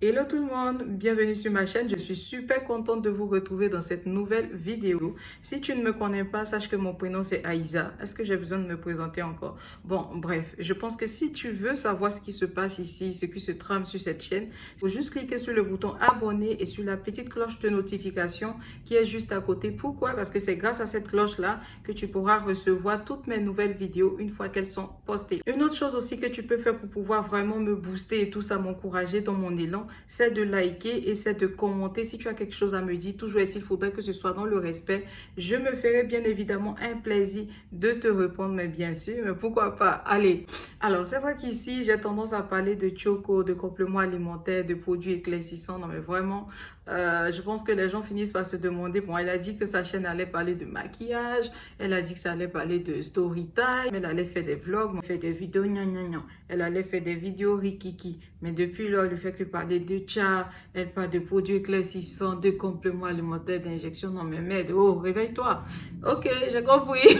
Hello tout le monde, bienvenue sur ma chaîne. Je suis super contente de vous retrouver dans cette nouvelle vidéo. Si tu ne me connais pas, sache que mon prénom c'est Aïza. Est-ce que j'ai besoin de me présenter encore? Bon, bref, je pense que si tu veux savoir ce qui se passe ici, ce qui se trame sur cette chaîne, il faut juste cliquer sur le bouton abonner et sur la petite cloche de notification qui est juste à côté. Pourquoi? Parce que c'est grâce à cette cloche-là que tu pourras recevoir toutes mes nouvelles vidéos une fois qu'elles sont postées. Une autre chose aussi que tu peux faire pour pouvoir vraiment me booster et tout ça, m'encourager dans mon élan, c'est de liker et c'est de commenter. Si tu as quelque chose à me dire, toujours est-il faudrait que ce soit dans le respect. Je me ferai bien évidemment un plaisir de te répondre, mais bien sûr, mais pourquoi pas. Allez, alors c'est vrai qu'ici, j'ai tendance à parler de choco, de compléments alimentaires, de produits éclaircissants. Non, mais vraiment, je pense que les gens finissent par se demander, bon, elle a dit que sa chaîne allait parler de maquillage, elle a dit que ça allait parler de story time, elle allait faire des vlogs, elle fait des vidéos, gnan, gnan, gnan. Elle allait faire des vidéos rikiki. Mais depuis lors, le fait que parler de tcha, elle parle de produits éclaircissants, de compléments alimentaires, d'injections. Non, mais merde, oh, réveille-toi. Ok, j'ai compris.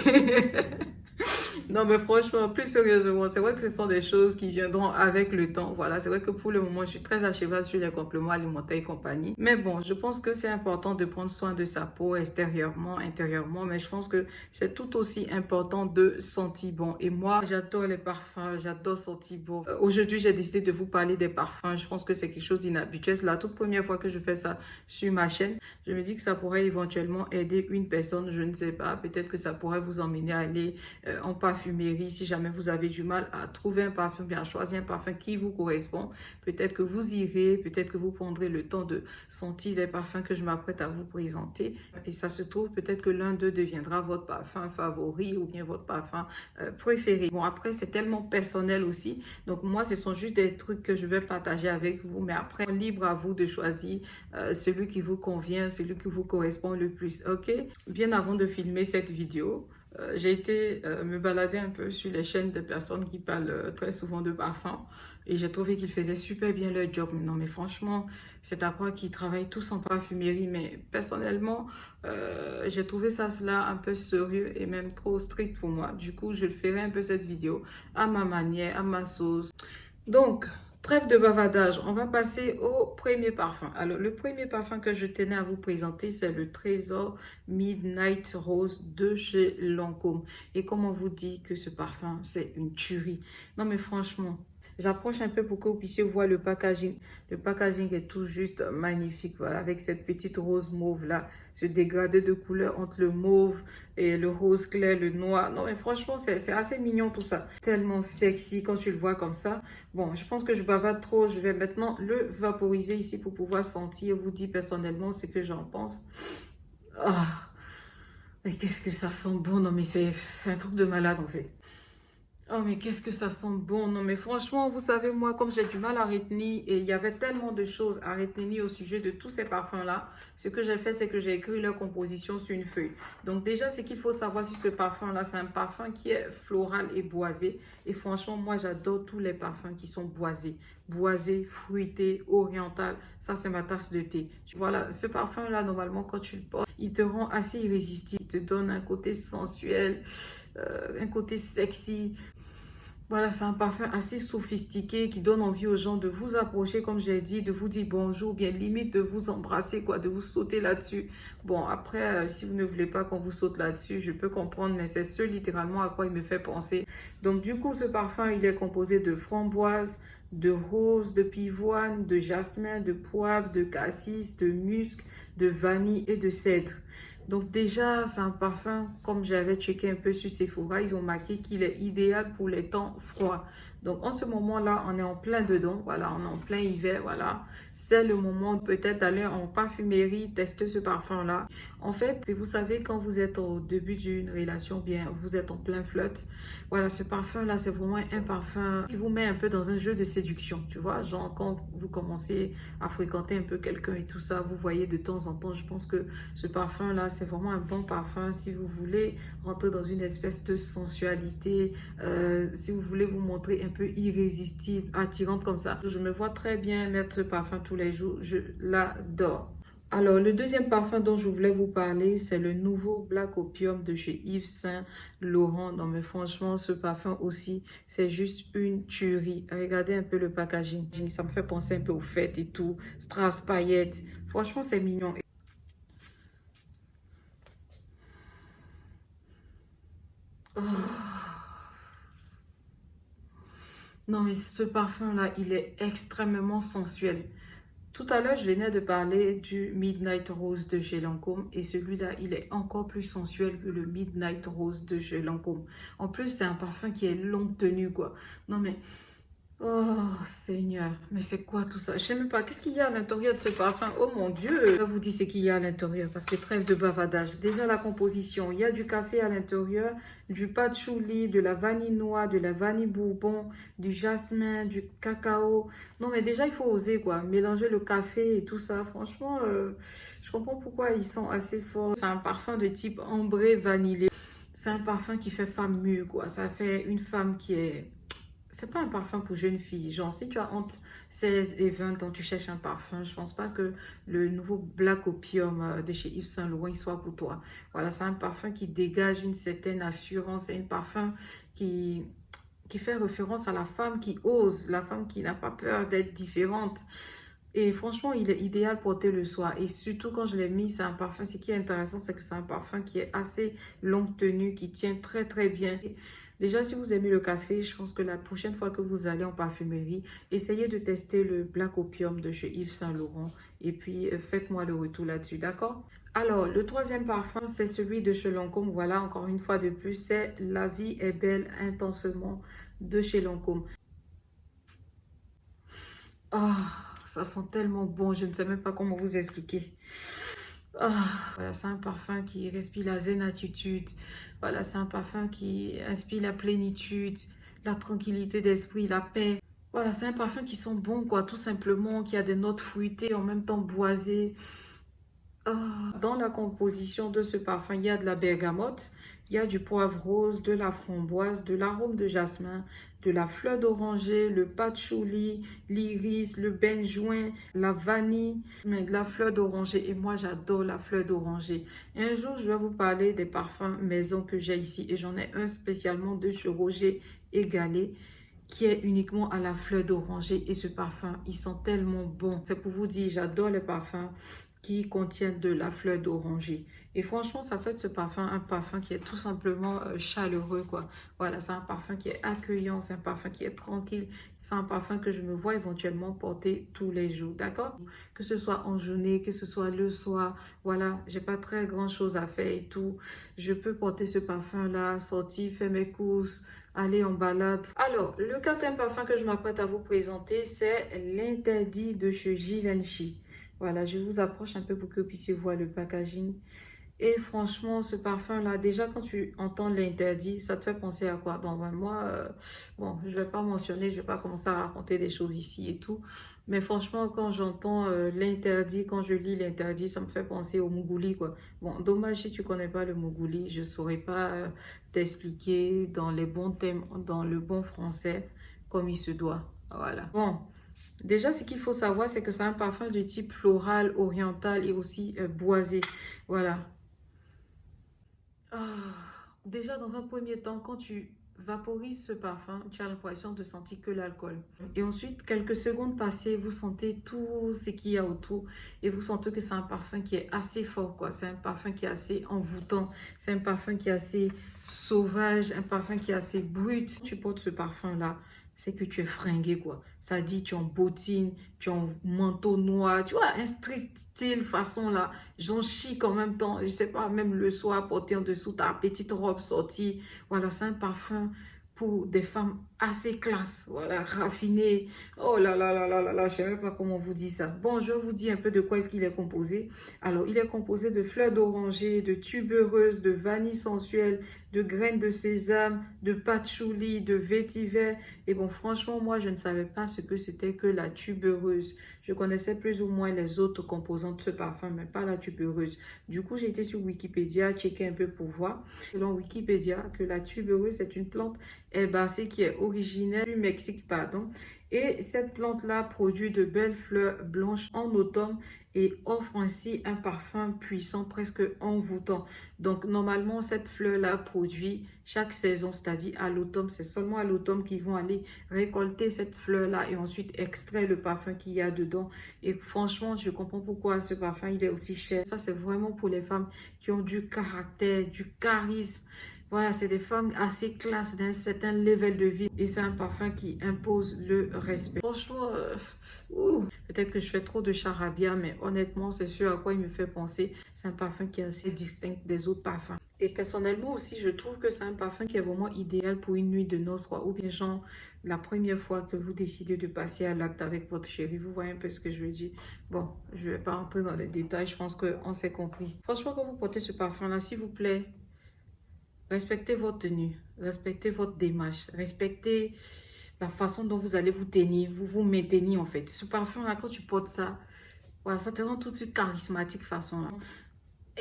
Non, mais franchement, plus sérieusement, c'est vrai que ce sont des choses qui viendront avec le temps. Voilà, c'est vrai que pour le moment, je suis très à cheval sur les compléments alimentaires et compagnie. Mais bon, je pense que c'est important de prendre soin de sa peau extérieurement, intérieurement. Mais je pense que c'est tout aussi important de sentir bon. Et moi, j'adore les parfums, j'adore sentir bon. Aujourd'hui, j'ai décidé de vous parler des parfums. Je pense que c'est quelque chose d'inhabituel. C'est la toute première fois que je fais ça sur ma chaîne. Je me dis que ça pourrait éventuellement aider une personne, je ne sais pas. Peut-être que ça pourrait vous emmener à aller en parfumerie. Si jamais vous avez du mal à trouver un parfum, bien à choisir un parfum qui vous correspond, peut-être que vous irez, peut-être que vous prendrez le temps de sentir les parfums que je m'apprête à vous présenter. Et ça se trouve, peut-être que l'un d'eux deviendra votre parfum favori ou bien votre parfum préféré. Bon, après, c'est tellement personnel aussi. Donc, moi, ce sont juste des trucs que je vais partager avec vous. Mais après, libre à vous de choisir celui qui vous convient, celui qui vous correspond le plus. OK? Bien avant de filmer cette vidéo, j'ai été me balader un peu sur les chaînes de personnes qui parlent très souvent de parfums et j'ai trouvé qu'ils faisaient super bien leur job. Non, mais franchement, c'est à quoi qu'ils travaillent tous en parfumerie, mais personnellement, j'ai trouvé ça cela un peu sérieux et même trop strict pour moi. Du coup, je ferai un peu cette vidéo à ma manière, à ma sauce. Donc, trêve de bavardage, on va passer au premier parfum. Alors, le premier parfum que je tenais à vous présenter, c'est le Trésor Midnight Rose de chez Lancôme. Et comme on vous dit que ce parfum, c'est une tuerie. Non, mais franchement, j'approche un peu pour que vous puissiez voir le packaging. Le packaging est tout juste magnifique, voilà, avec cette petite rose mauve là, ce dégradé de couleur entre le mauve et le rose clair, le noir. Non, mais franchement, c'est assez mignon tout ça. Tellement sexy quand tu le vois comme ça. Bon, je pense que je bavarde trop. Je vais maintenant le vaporiser ici pour pouvoir sentir, vous dire personnellement ce que j'en pense. Ah, mais qu'est-ce que ça sent bon. Non, mais c'est un truc de malade en fait. Oh, mais qu'est-ce que ça sent bon. Non, mais franchement, vous savez, moi, comme j'ai du mal à retenir, et il y avait tellement de choses à retenir au sujet de tous ces parfums-là, ce que j'ai fait, c'est que j'ai écrit leur composition sur une feuille. Donc déjà, ce qu'il faut savoir sur ce parfum-là, c'est un parfum qui est floral et boisé. Et franchement, moi, j'adore tous les parfums qui sont boisés. Boisé, fruité, oriental, ça, c'est ma tasse de thé. Voilà, ce parfum-là, normalement, quand tu le portes, il te rend assez irrésistible, il te donne un côté sensuel, un côté sexy. Voilà, c'est un parfum assez sophistiqué qui donne envie aux gens de vous approcher, comme j'ai dit, de vous dire bonjour, bien limite de vous embrasser, quoi, de vous sauter là-dessus. Bon, après, si vous ne voulez pas qu'on vous saute là-dessus, je peux comprendre, mais c'est ce littéralement à quoi il me fait penser. Donc, du coup, ce parfum, il est composé de framboise, de rose, de pivoine, de jasmin, de poivre, de cassis, de musc, de vanille et de cèdre. Donc déjà, c'est un parfum, comme j'avais checké un peu sur Sephora, ils ont marqué qu'il est idéal pour les temps froids. Donc en ce moment-là, on est en plein dedans, voilà, on est en plein hiver, voilà. C'est le moment peut-être d'aller en parfumerie, tester ce parfum-là. En fait, vous savez, quand vous êtes au début d'une relation, bien, vous êtes en plein flirt, voilà, ce parfum-là, c'est vraiment un parfum qui vous met un peu dans un jeu de séduction, tu vois. Genre, quand vous commencez à fréquenter un peu quelqu'un et tout ça, vous voyez de temps en temps, je pense que ce parfum-là, c'est vraiment un bon parfum si vous voulez rentrer dans une espèce de sensualité, si vous voulez vous montrer un peu irrésistible, attirante comme ça. Je me vois très bien mettre ce parfum tous les jours, je l'adore. Alors, le deuxième parfum dont je voulais vous parler, c'est le nouveau Black Opium de chez Yves Saint Laurent. Non, mais franchement, ce parfum aussi, c'est juste une tuerie. Regardez un peu le packaging. Ça me fait penser un peu aux fêtes et tout. Strass, paillettes. Franchement, c'est mignon. Oh. Non, mais ce parfum-là, il est extrêmement sensuel. Tout à l'heure, je venais de parler du Midnight Rose de chez Lancôme et celui-là, il est encore plus sensuel que le Midnight Rose de chez Lancôme. En plus, c'est un parfum qui est longue tenue, quoi. Non, mais oh, Seigneur, mais c'est quoi tout ça? Je sais même pas, qu'est-ce qu'il y a à l'intérieur de ce parfum? Oh mon Dieu! Je vous dis ce qu'il y a à l'intérieur, parce que trêve de bavardage. Déjà la composition, il y a du café à l'intérieur, du patchouli, de la vanille noire, de la vanille bourbon, du jasmin, du cacao. Non mais déjà, il faut oser quoi, mélanger le café et tout ça. Franchement, je comprends pourquoi ils sont assez forts. C'est un parfum de type ambré vanillé. C'est un parfum qui fait femme mûre quoi, ça fait une femme qui est... C'est pas un parfum pour jeune fille. Genre, si tu as entre 16 et 20 ans, tu cherches un parfum, je pense pas que le nouveau Black Opium de chez Yves Saint Laurent il soit pour toi. Voilà, c'est un parfum qui dégage une certaine assurance. C'est un parfum qui fait référence à la femme qui ose, la femme qui n'a pas peur d'être différente. Et franchement, il est idéal pour porter le soir. Et surtout, quand je l'ai mis, c'est un parfum. Ce qui est intéressant, c'est que c'est un parfum qui est assez longue tenue, qui tient très, très bien. Déjà, si vous aimez le café, je pense que la prochaine fois que vous allez en parfumerie, essayez de tester le Black Opium de chez Yves Saint Laurent. Et puis, faites-moi le retour là-dessus, d'accord? Alors, le troisième parfum, c'est celui de chez Lancôme. Voilà, encore une fois de plus, c'est La vie est belle intensement de chez Lancôme. Ah, ça sent tellement bon, je ne sais même pas comment vous expliquer. Ah, voilà, c'est un parfum qui respire la zen attitude. Voilà, c'est un parfum qui inspire la plénitude, la tranquillité d'esprit, la paix. Voilà, c'est un parfum qui sent bon, quoi, tout simplement, qui a des notes fruitées, en même temps boisées. Dans la composition de ce parfum, il y a de la bergamote, il y a du poivre rose, de la framboise, de l'arôme de jasmin, de la fleur d'oranger, le patchouli, l'iris, le benjoin, la vanille, mais de la fleur d'oranger. Et moi, j'adore la fleur d'oranger. Un jour, je vais vous parler des parfums maison que j'ai ici. Et j'en ai un spécialement de chez Roger Égalé qui est uniquement à la fleur d'oranger. Et ce parfum, il sent tellement bon. C'est pour vous dire, j'adore les parfums qui contiennent de la fleur d'oranger. Et franchement, ça fait de ce parfum un parfum qui est tout simplement chaleureux, quoi. Voilà, c'est un parfum qui est accueillant, c'est un parfum qui est tranquille. C'est un parfum que je me vois éventuellement porter tous les jours, d'accord? Que ce soit en journée, que ce soit le soir, voilà, j'ai pas très grand chose à faire et tout. Je peux porter ce parfum-là, sortir, faire mes courses, aller en balade. Alors, le quatrième parfum que je m'apprête à vous présenter, c'est l'Interdit de chez Givenchy. Voilà, je vous approche un peu pour que vous puissiez voir le packaging. Et franchement, ce parfum-là, déjà quand tu entends l'interdit, ça te fait penser à quoi? Bon, ben, moi, bon, je vais pas mentionner, je vais pas commencer à raconter des choses ici et tout. Mais franchement, quand j'entends l'interdit, quand je lis l'interdit, ça me fait penser au Mougouli, quoi. Bon, dommage si tu connais pas le Mougouli, je saurais pas t'expliquer dans les bons thèmes, dans le bon français, comme il se doit. Voilà. Bon. Déjà, ce qu'il faut savoir, c'est que c'est un parfum de type floral, oriental et aussi boisé. Voilà. Ah, déjà, dans un premier temps, quand tu vaporises ce parfum, tu as l'impression de sentir que l'alcool. Et ensuite, quelques secondes passées, vous sentez tout ce qu'il y a autour et vous sentez que c'est un parfum qui est assez fort, quoi. C'est un parfum qui est assez envoûtant, c'est un parfum qui est assez sauvage, un parfum qui est assez brut. Tu portes ce parfum-là, c'est que tu es fringué, quoi. Ça dit, tu es en bottine, tu es en manteau noir, tu vois, un street style façon là, j'en chic en même temps, je sais pas, même le soir, porter en dessous ta petite robe sortie. Voilà, c'est un parfum pour des femmes assez classe, voilà, raffinées. Oh là là là là là là, je sais même pas comment vous dire ça. Bon, je vous dis un peu de quoi est-ce qu'il est composé. Alors, il est composé de fleurs d'oranger, de tubéreuses, de vanille sensuelle, de graines de sésame, de patchouli, de vétiver. Et bon, franchement, moi, je ne savais pas ce que c'était que la tubéreuse. Je connaissais plus ou moins les autres composants de ce parfum, mais pas la tubéreuse. Du coup, j'ai été sur Wikipédia, checker un peu pour voir. Selon Wikipédia, que la tubéreuse, c'est une plante herbacée qui est originaire du Mexique, pardon. Et cette plante-là produit de belles fleurs blanches en automne et offre ainsi un parfum puissant, presque envoûtant. Donc, normalement, cette fleur-là produit chaque saison, c'est-à-dire à l'automne. C'est seulement à l'automne qu'ils vont aller récolter cette fleur-là et ensuite extraire le parfum qu'il y a dedans. Et franchement, je comprends pourquoi ce parfum, il est aussi cher. Ça, c'est vraiment pour les femmes qui ont du caractère, du charisme. Voilà, c'est des femmes assez classe d'un certain level de vie et c'est un parfum qui impose le respect. Franchement, peut-être que je fais trop de charabia, mais honnêtement, c'est sûr à quoi il me fait penser. C'est un parfum qui est assez distinct des autres parfums. Et personnellement aussi, je trouve que c'est un parfum qui est vraiment idéal pour une nuit de noces, quoi. Ou bien genre, la première fois que vous décidez de passer à l'acte avec votre chéri, vous voyez un peu ce que je veux dire. Bon, je ne vais pas entrer dans les détails, je pense qu'on s'est compris. Franchement, quand vous portez ce parfum-là, s'il vous plaît, respectez votre tenue, respectez votre démarche, respectez la façon dont vous allez vous tenir, vous vous maintenir en fait. Ce parfum-là, quand tu portes ça, voilà, ça te rend tout de suite charismatique façon là.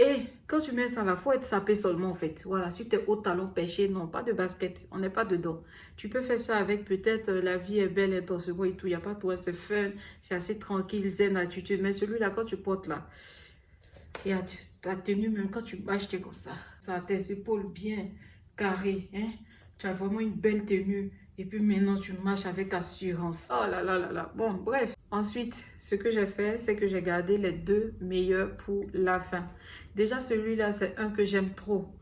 Et quand tu mets ça là, il faut être sapé seulement en fait. Voilà, sur tes hauts talons pêchés, non, pas de basket, on n'est pas dedans. Tu peux faire ça avec peut-être la vie est belle intensément et tout, il n'y a pas de problème, c'est fun, c'est assez tranquille, zen attitude. Mais celui-là, quand tu portes là, et ta tenue, même quand tu marches, t'es comme ça a tes épaules bien carrées, hein? Tu as vraiment une belle tenue. Et puis maintenant, tu marches avec assurance. Oh là là là là. Bon, bref. Ensuite, ce que j'ai fait, c'est que j'ai gardé les deux meilleurs pour la fin. Déjà, celui-là, c'est un que j'aime trop.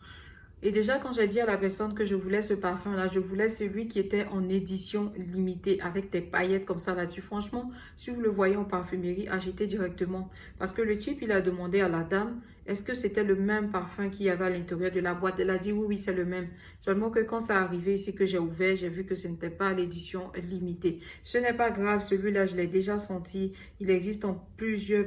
Et déjà, quand j'ai dit à la personne que je voulais ce parfum-là, je voulais celui qui était en édition limitée avec des paillettes comme ça là-dessus. Franchement, si vous le voyez en parfumerie, achetez directement. Parce que le type, il a demandé à la dame, est-ce que c'était le même parfum qu'il y avait à l'intérieur de la boîte? Elle a dit oui, oui, c'est le même. Seulement que quand ça arrivé ici, que j'ai ouvert, j'ai vu que ce n'était pas l'édition limitée. Ce n'est pas grave, celui-là, je l'ai déjà senti. Il existe en plusieurs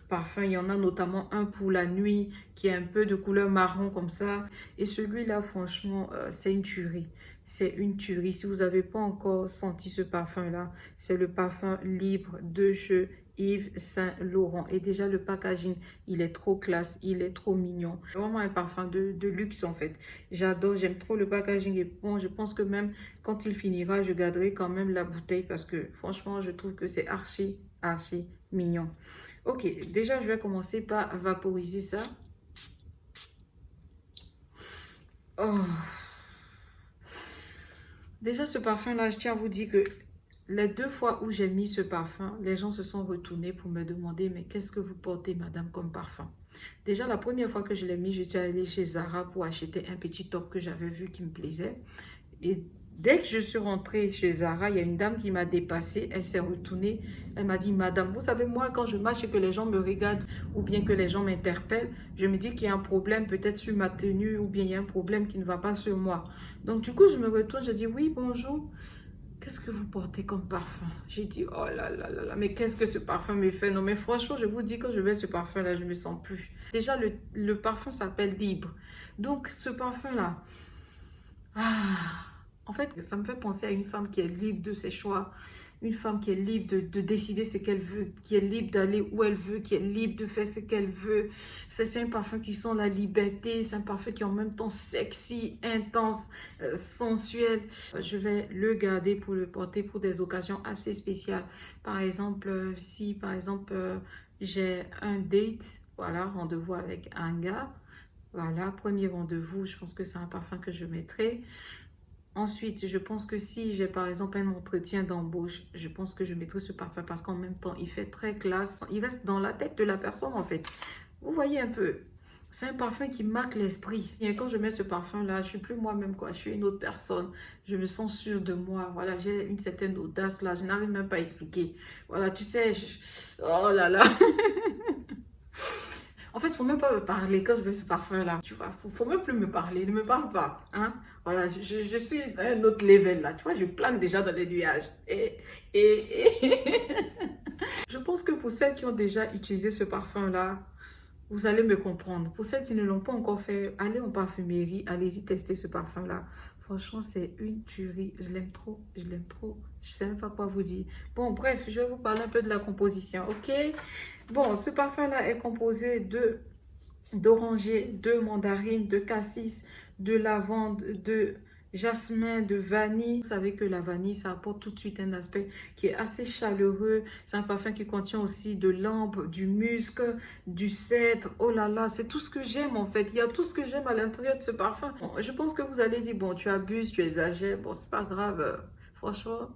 parfums. Il y en a notamment un pour la nuit qui est un peu de couleur marron comme ça. Et celui-là, franchement, c'est une tuerie. C'est une tuerie. Si vous n'avez pas encore senti ce parfum-là, c'est le parfum Libre de chez Yves Saint Laurent. Et déjà, le packaging, il est trop classe, il est trop mignon. Vraiment un parfum de luxe en fait. J'adore, j'aime trop le packaging. Et bon, je pense que même quand il finira, je garderai quand même la bouteille parce que franchement, je trouve que c'est archi mignon. Ok, déjà, je vais commencer par vaporiser ça. Oh. Déjà, ce parfum-là, je tiens à vous dire que les deux fois où j'ai mis ce parfum, les gens se sont retournés pour me demander, mais qu'est-ce que vous portez, madame, comme parfum? Déjà, la première fois que je l'ai mis, je suis allée chez Zara pour acheter un petit top que j'avais vu qui me plaisait. Et dès que je suis rentrée chez Zara, il y a une dame qui m'a dépassée. Elle s'est retournée. Elle m'a dit, madame, vous savez, moi, quand je marche et que les gens me regardent ou bien que les gens m'interpellent, je me dis qu'il y a un problème peut-être sur ma tenue ou bien il y a un problème qui ne va pas sur moi. Donc, du coup, je me retourne, je dis, oui, bonjour. Qu'est-ce que vous portez comme parfum? J'ai dit, oh là là là là, mais qu'est-ce que ce parfum me fait? Non, mais franchement, je vous dis, quand je mets ce parfum-là, je ne me sens plus. Déjà, le parfum s'appelle Libre. Donc, ce parfum-là, en fait, ça me fait penser à une femme qui est libre de ses choix. Une femme qui est libre de décider ce qu'elle veut, qui est libre d'aller où elle veut, qui est libre de faire ce qu'elle veut. C'est un parfum qui sent la liberté, c'est un parfum qui est en même temps sexy, intense, sensuel. Je vais le garder pour le porter pour des occasions assez spéciales. Par exemple, si par exemple j'ai un date, voilà, rendez-vous avec un gars. Voilà, premier rendez-vous, je pense que c'est un parfum que je mettrai. Ensuite, je pense que si j'ai par exemple un entretien d'embauche, je pense que je mettrai ce parfum parce qu'en même temps, il fait très classe. Il reste dans la tête de la personne en fait. Vous voyez un peu, c'est un parfum qui marque l'esprit. Et quand je mets ce parfum-là, je ne suis plus moi-même quoi. Je suis une autre personne. Je me sens sûre de moi. Voilà, j'ai une certaine audace là. Je n'arrive même pas à expliquer. Voilà, tu sais, oh là là. En fait, il ne faut même pas me parler quand je mets ce parfum-là. Tu vois, faut même plus me parler. Ne me parle pas. Hein? Voilà, je suis à un autre level là. Tu vois, je plane déjà dans les nuages. Je pense que pour celles qui ont déjà utilisé ce parfum-là, vous allez me comprendre. Pour celles qui ne l'ont pas encore fait, allez en parfumerie, allez-y tester ce parfum-là. Franchement, c'est une tuerie. Je l'aime trop, je l'aime trop. Je ne sais même pas quoi vous dire. Bon, bref, je vais vous parler un peu de la composition, ok? Bon, ce parfum-là est composé d'oranger, de mandarine, de cassis, de lavande, de jasmin, de vanille. Vous savez que la vanille, ça apporte tout de suite un aspect qui est assez chaleureux. C'est un parfum qui contient aussi de l'ambre, du musc, du cèdre. Oh là là, c'est tout ce que j'aime en fait. Il y a tout ce que j'aime à l'intérieur de ce parfum. Bon, je pense que vous allez dire, bon, tu abuses, tu exagères. Bon, c'est pas grave. Franchement,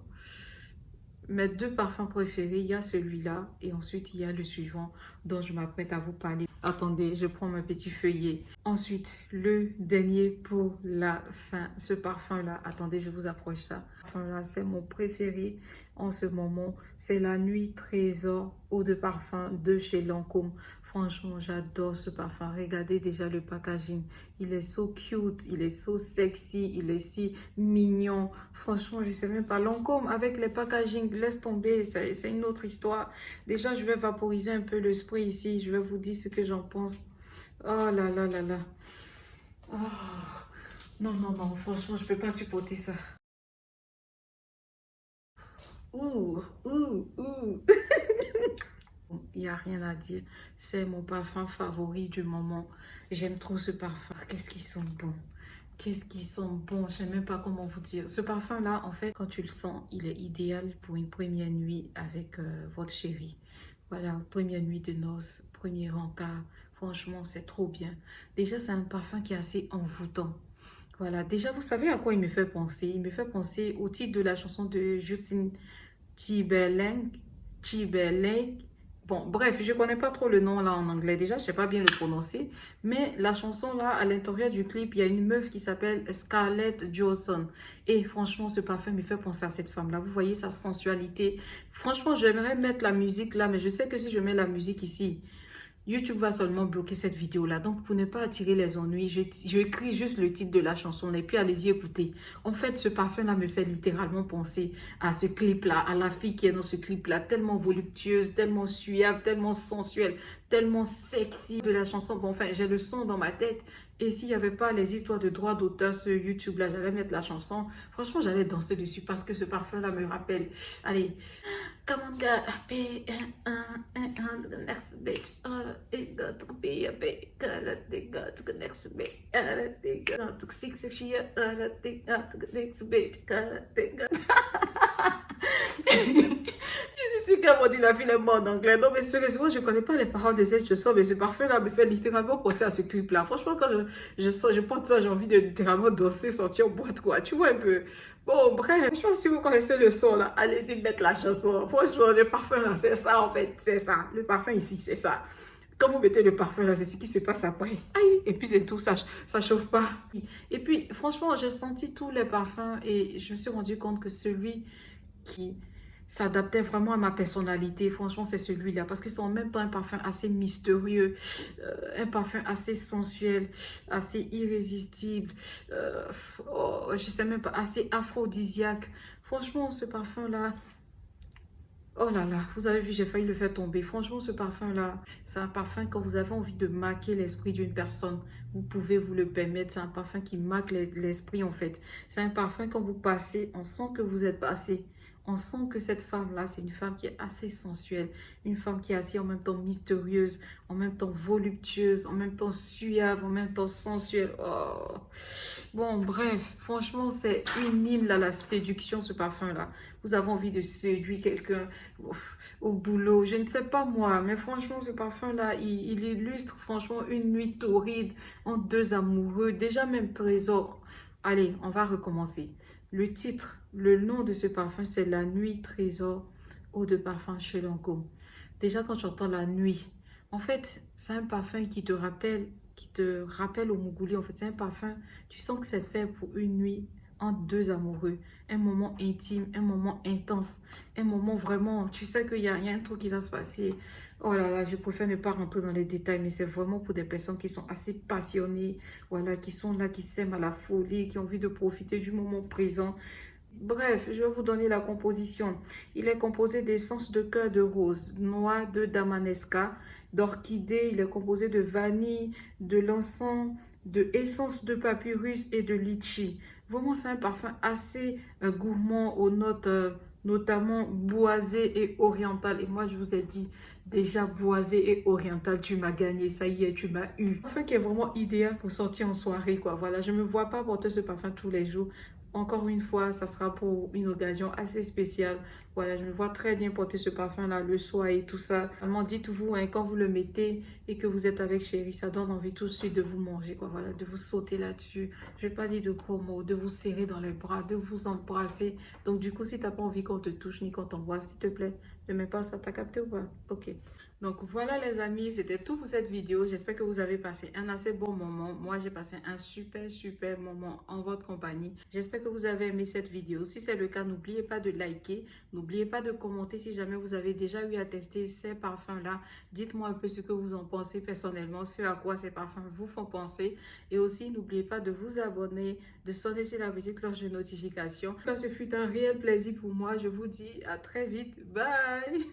mes deux parfums préférés, il y a celui-là et ensuite il y a le suivant dont je m'apprête à vous parler. Attendez, je prends mon petit feuillet. Ensuite, le dernier pour la fin, ce parfum-là. Attendez, je vous approche ça. Ce parfum-là, c'est mon préféré en ce moment. C'est la Nuit Trésor eau de parfum de chez Lancôme. Franchement, j'adore ce parfum. Regardez déjà le packaging. Il est so cute, il est so sexy, il est si mignon. Franchement, je ne sais même pas. Lancôme avec les packaging, laisse tomber, c'est une autre histoire. Déjà, je vais vaporiser un peu le spray ici. Je vais vous dire ce que j'en pense. Oh là là là là. Oh. Non, non, non, franchement, je ne peux pas supporter ça. Ouh, ouh, ouh. Il n'y a rien à dire. C'est mon parfum favori du moment. J'aime trop ce parfum. Qu'est-ce qu'ils sont bons. Qu'est-ce qu'ils sont bons. Je ne sais même pas comment vous dire. Ce parfum-là, en fait, quand tu le sens, il est idéal pour une première nuit avec votre chéri. Voilà, première nuit de noces, premier encart. Franchement, c'est trop bien. Déjà, c'est un parfum qui est assez envoûtant. Voilà, déjà, vous savez à quoi il me fait penser? Il me fait penser au titre de la chanson de Justin Timberlake. Timberlake. Bon, bref, je connais pas trop le nom là en anglais. Déjà, je sais pas bien le prononcer. Mais la chanson là, à l'intérieur du clip, il y a une meuf qui s'appelle Scarlett Johansson. Et franchement, ce parfum me fait penser à cette femme là. Vous voyez sa sensualité. Franchement, j'aimerais mettre la musique là, mais je sais que si je mets la musique ici, YouTube va seulement bloquer cette vidéo-là. Donc, pour ne pas attirer les ennuis, je écris juste le titre de la chanson et puis allez-y écouter. En fait, ce parfum-là me fait littéralement penser à ce clip-là, à la fille qui est dans ce clip-là, tellement voluptueuse, tellement suave, tellement sensuelle, tellement sexy de la chanson. Bon, enfin, j'ai le son dans ma tête. Et s'il n'y avait pas les histoires de droits d'auteur sur YouTube-là, j'allais mettre la chanson. Franchement, j'allais danser dessus parce que ce parfum-là me rappelle. Allez. Come on, God, be the next bitch. It got to be a big they got to the next bitch. They got to 6 years. They got to the next bitch. They got. Je suis sûre qu'elle m'a dit la fille est morte en anglais. Non, mais sérieusement, je ne connais pas les paroles de cette chanson, mais ce parfum-là me fait littéralement penser à ce clip-là. Franchement, quand je porte ça, j'ai envie de littéralement danser, sortir en boîte, quoi. Tu vois un peu. Bon, bref, je pense que si vous connaissez le son, là, allez-y mettre la chanson. Franchement, le parfum, là, c'est ça, en fait. C'est ça. Le parfum ici, c'est ça. Quand vous mettez le parfum, là, c'est ce qui se passe après. Aïe, et puis c'est tout, ça chauffe pas. Et puis, franchement, j'ai senti tous les parfums et je me suis rendu compte que celui qui s'adaptait vraiment à ma personnalité. Franchement, c'est celui-là. Parce que c'est en même temps un parfum assez mystérieux, un parfum assez sensuel, assez irrésistible, oh, je sais même pas, assez aphrodisiaque. Franchement, ce parfum-là, oh là là, vous avez vu, j'ai failli le faire tomber. Franchement, ce parfum-là, c'est un parfum quand vous avez envie de marquer l'esprit d'une personne, vous pouvez vous le permettre. C'est un parfum qui marque l'esprit en fait. C'est un parfum quand vous passez, on sent que vous êtes passé. On sent que cette femme-là, c'est une femme qui est assez sensuelle, une femme qui est assez en même temps mystérieuse, en même temps voluptueuse, en même temps suave, en même temps sensuelle. Oh. Bon, bref, franchement, c'est une hymne à la séduction, ce parfum-là. Vous avez envie de séduire quelqu'un au boulot, je ne sais pas moi, mais franchement, ce parfum-là, il illustre franchement une nuit torride entre deux amoureux, déjà même trésor. Allez, on va recommencer. Le titre, le nom de ce parfum, c'est La Nuit Trésor eau de parfum chez Lancôme. Déjà, quand j'entends la nuit, en fait, c'est un parfum qui te rappelle au Mougouli. En fait, c'est un parfum, tu sens que c'est fait pour une nuit entre deux amoureux. Un moment intime, un moment intense, un moment vraiment, tu sais qu'il y a un truc qui va se passer. Oh là là, je préfère ne pas rentrer dans les détails, mais c'est vraiment pour des personnes qui sont assez passionnées, voilà, qui sont là, qui s'aiment à la folie, qui ont envie de profiter du moment présent. Bref, je vais vous donner la composition. Il est composé d'essence de cœur de rose, noix de damanesca, d'orchidée. Il est composé de vanille, de l'encens, de essence de papyrus et de litchi. Vraiment, c'est un parfum assez gourmand aux notes notamment boisé et oriental. Et moi, je vous ai dit, déjà boisé et oriental, tu m'as gagné, ça y est, tu m'as eu. Un parfum qui est vraiment idéal pour sortir en soirée, quoi. Voilà, je ne me vois pas porter ce parfum tous les jours. Encore une fois, ça sera pour une occasion assez spéciale. Voilà, je me vois très bien porter ce parfum-là le soir et tout ça. Vraiment, dites-vous, hein, quand vous le mettez et que vous êtes avec chérie, ça donne envie tout de suite de vous manger, quoi. Voilà, de vous sauter là-dessus. Je vais pas dire de gros mots, de vous serrer dans les bras, de vous embrasser. Donc, du coup, si tu n'as pas envie qu'on te touche ni qu'on t'embrasse, s'il te plaît, ne mets pas ça. T'as capté ou pas? Ok. Donc voilà les amis, c'était tout pour cette vidéo. J'espère que vous avez passé un assez bon moment. Moi, j'ai passé un super moment en votre compagnie. J'espère que vous avez aimé cette vidéo. Si c'est le cas, n'oubliez pas de liker. N'oubliez pas de commenter si jamais vous avez déjà eu à tester ces parfums-là. Dites-moi un peu ce que vous en pensez personnellement, ce à quoi ces parfums vous font penser. Et aussi, n'oubliez pas de vous abonner, de sonner sur la petite cloche de notification. Ce fut un réel plaisir pour moi. Je vous dis à très vite. Bye!